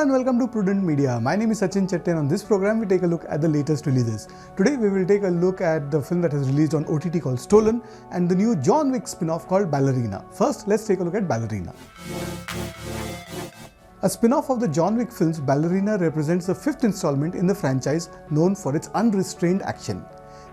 Hello and welcome to Prudent Media. My name is Sachin Chatte and on this program we take a look at the latest releases. Today we will take a look at the film that has released on OTT called Stolen and the new John Wick spin-off called Ballerina. First, let's take a look at Ballerina. A spin-off of the John Wick films, Ballerina represents the fifth installment in the franchise known for its unrestrained action.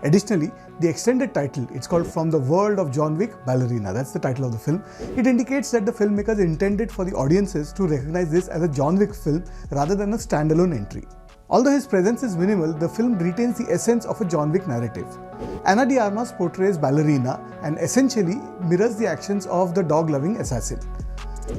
Additionally, the extended title, it's called From the World of John Wick, Ballerina. That's the title of the film. It indicates that the filmmakers intended for the audiences to recognize this as a John Wick film rather than a standalone entry. Although his presence is minimal, the film retains the essence of a John Wick narrative. Ana de Armas portrays Ballerina and essentially mirrors the actions of the dog-loving assassin.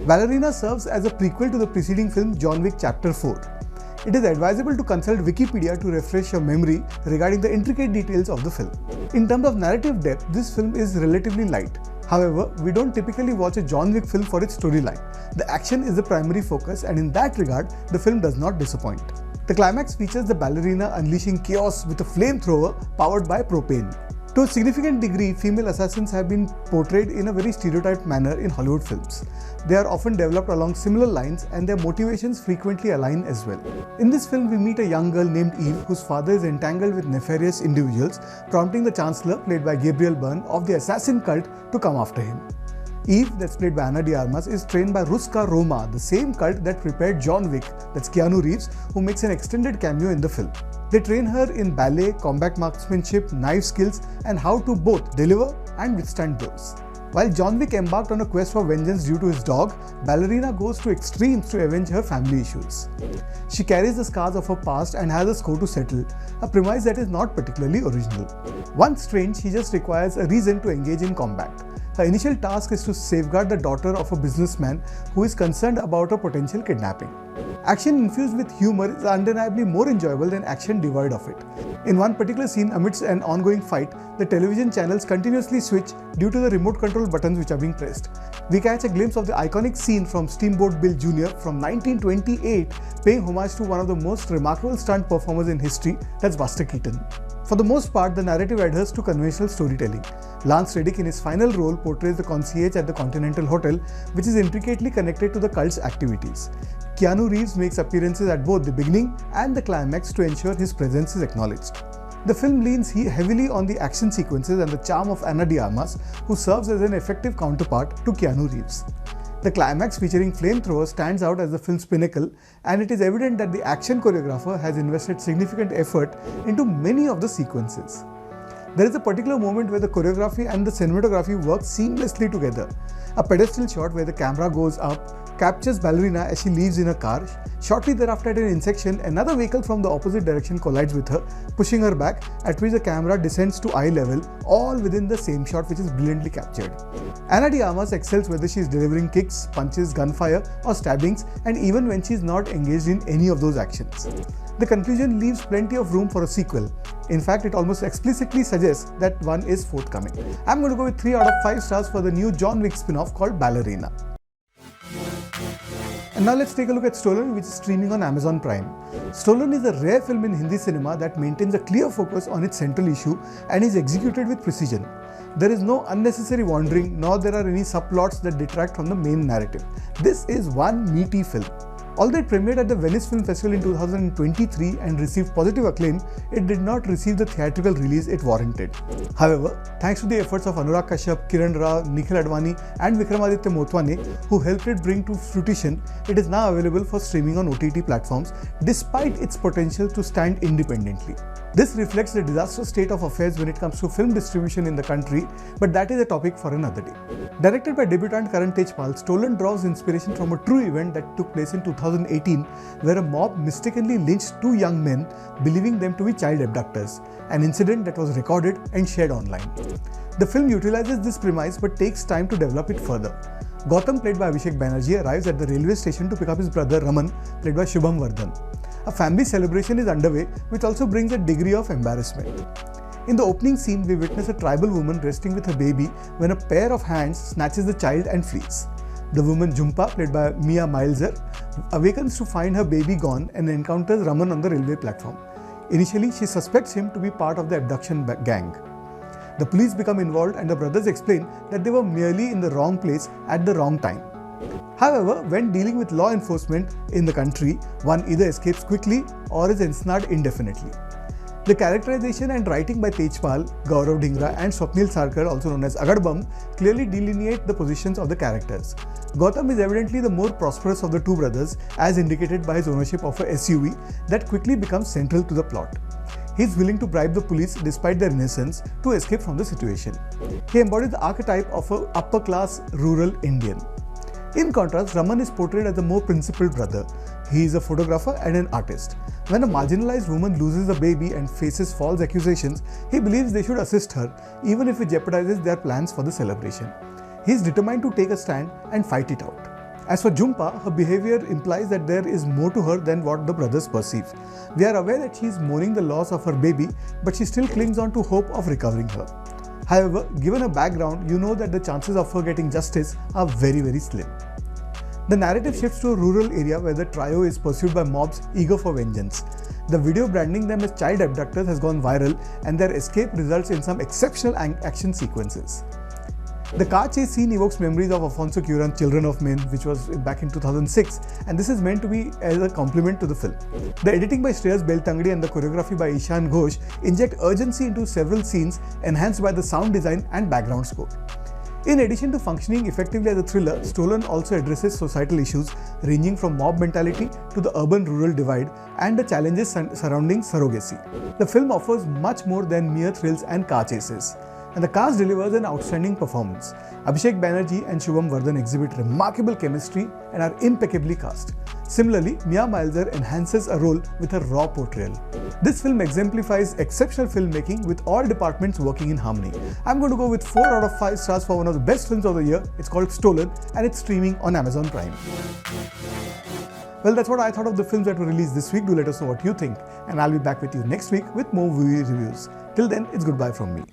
Ballerina serves as a prequel to the preceding film John Wick Chapter 4. It is advisable to consult Wikipedia to refresh your memory regarding the intricate details of the film. In terms of narrative depth, this film is relatively light. However, we don't typically watch a John Wick film for its storyline. The action is the primary focus, and in that regard, the film does not disappoint. The climax features the ballerina unleashing chaos with a flamethrower powered by propane. To a significant degree, female assassins have been portrayed in a very stereotyped manner in Hollywood films. They are often developed along similar lines and their motivations frequently align as well. In this film, we meet a young girl named Eve whose father is entangled with nefarious individuals, prompting the Chancellor, played by Gabriel Byrne, of the assassin cult to come after him. Eve, that's played by Ana de Armas, is trained by Ruska Roma, the same cult that prepared John Wick, that's Keanu Reeves, who makes an extended cameo in the film. They train her in ballet, combat marksmanship, knife skills, and how to both deliver and withstand blows. While John Wick embarked on a quest for vengeance due to his dog, Ballerina goes to extremes to avenge her family issues. She carries the scars of her past and has a score to settle, a premise that is not particularly original. Once trained, she just requires a reason to engage in combat. Her initial task is to safeguard the daughter of a businessman who is concerned about a potential kidnapping. Action infused with humor is undeniably more enjoyable than action devoid of it. In one particular scene, amidst an ongoing fight, the television channels continuously switch due to the remote control buttons which are being pressed. We catch a glimpse of the iconic scene from Steamboat Bill Jr. from 1928, paying homage to one of the most remarkable stunt performers in history, that's Buster Keaton. For the most part, the narrative adheres to conventional storytelling. Lance Reddick in his final role portrays the concierge at the Continental Hotel, which is intricately connected to the cult's activities. Keanu Reeves makes appearances at both the beginning and the climax to ensure his presence is acknowledged. The film leans heavily on the action sequences and the charm of Ana de Armas, who serves as an effective counterpart to Keanu Reeves. The climax featuring flamethrowers stands out as the film's pinnacle, and it is evident that the action choreographer has invested significant effort into many of the sequences. There is a particular moment where the choreography and the cinematography work seamlessly together. A pedestal shot where the camera goes up captures Ballerina as she leaves in a car. Shortly thereafter, at an intersection, another vehicle from the opposite direction collides with her, pushing her back, at which the camera descends to eye level, all within the same shot, which is brilliantly captured. Ana de Armas excels whether she is delivering kicks, punches, gunfire, or stabbings, and even when she is not engaged in any of those actions. The conclusion leaves plenty of room for a sequel. In fact, it almost explicitly suggests that one is forthcoming. I'm going to go with 3 out of 5 stars for the new John Wick spin-off called Ballerina. And now let's take a look at Stolen, which is streaming on Amazon Prime. Stolen is a rare film in Hindi cinema that maintains a clear focus on its central issue and is executed with precision. There is no unnecessary wandering, nor there are any subplots that detract from the main narrative. This is one meaty film. Although it premiered at the Venice Film Festival in 2023 and received positive acclaim, it did not receive the theatrical release it warranted. However, thanks to the efforts of Anurag Kashyap, Kiran Rao, Nikhil Advani and Vikramaditya Motwane, who helped it bring to fruition, it is now available for streaming on OTT platforms, despite its potential to stand independently. This reflects the disastrous state of affairs when it comes to film distribution in the country, but that is a topic for another day. Directed by debutant Karan Tejpal, Stolen draws inspiration from a true event that took place in 2018, where a mob mistakenly lynched 2 young men, believing them to be child abductors, an incident that was recorded and shared online. The film utilizes this premise but takes time to develop it further. Gautam, played by Abhishek Banerjee, arrives at the railway station to pick up his brother Raman, played by Shubham Vardhan. A family celebration is underway, which also brings a degree of embarrassment. In the opening scene, we witness a tribal woman resting with her baby when a pair of hands snatches the child and flees. The woman Jhumpa, played by Mia Milzer, awakens to find her baby gone and encounters Raman on the railway platform. Initially, she suspects him to be part of the abduction gang. The police become involved and the brothers explain that they were merely in the wrong place at the wrong time. However, when dealing with law enforcement in the country, one either escapes quickly or is ensnared indefinitely. The characterization and writing by Tejpal, Gaurav Dhingra and Swapnil Sarkar, also known as Agadbam, clearly delineate the positions of the characters. Gautam is evidently the more prosperous of the two brothers, as indicated by his ownership of a SUV that quickly becomes central to the plot. He is willing to bribe the police despite their innocence to escape from the situation. He embodies the archetype of an upper-class rural Indian. In contrast, Raman is portrayed as a more principled brother. He is a photographer and an artist. When a marginalized woman loses a baby and faces false accusations, he believes they should assist her, even if it jeopardizes their plans for the celebration. He is determined to take a stand and fight it out. As for Jhumpa, her behavior implies that there is more to her than what the brothers perceive. We are aware that she is mourning the loss of her baby, but she still clings on to hope of recovering her. However, given her background, you know that the chances of her getting justice are very slim. The narrative shifts to a rural area where the trio is pursued by mobs eager for vengeance. The video branding them as child abductors has gone viral, and their escape results in some exceptional action sequences. The car chase scene evokes memories of Alfonso Cuarón's Children of Men, which was back in 2006, and this is meant to be as a compliment to the film. The editing by Shreyas Beltangdi and the choreography by Ishan Ghosh inject urgency into several scenes, enhanced by the sound design and background score. In addition to functioning effectively as a thriller, Stolen also addresses societal issues ranging from mob mentality to the urban-rural divide and the challenges surrounding surrogacy. The film offers much more than mere thrills and car chases, and the cast delivers an outstanding performance. Abhishek Banerjee and Shubham Vardhan exhibit remarkable chemistry and are impeccably cast. Similarly, Mia Malzer enhances a role with her raw portrayal. This film exemplifies exceptional filmmaking with all departments working in harmony. I'm going to go with 4 out of 5 stars for one of the best films of the year. It's called Stolen and it's streaming on Amazon Prime. Well, that's what I thought of the films that were released this week. Do let us know what you think, and I'll be back with you next week with more movie reviews. Till then, it's goodbye from me.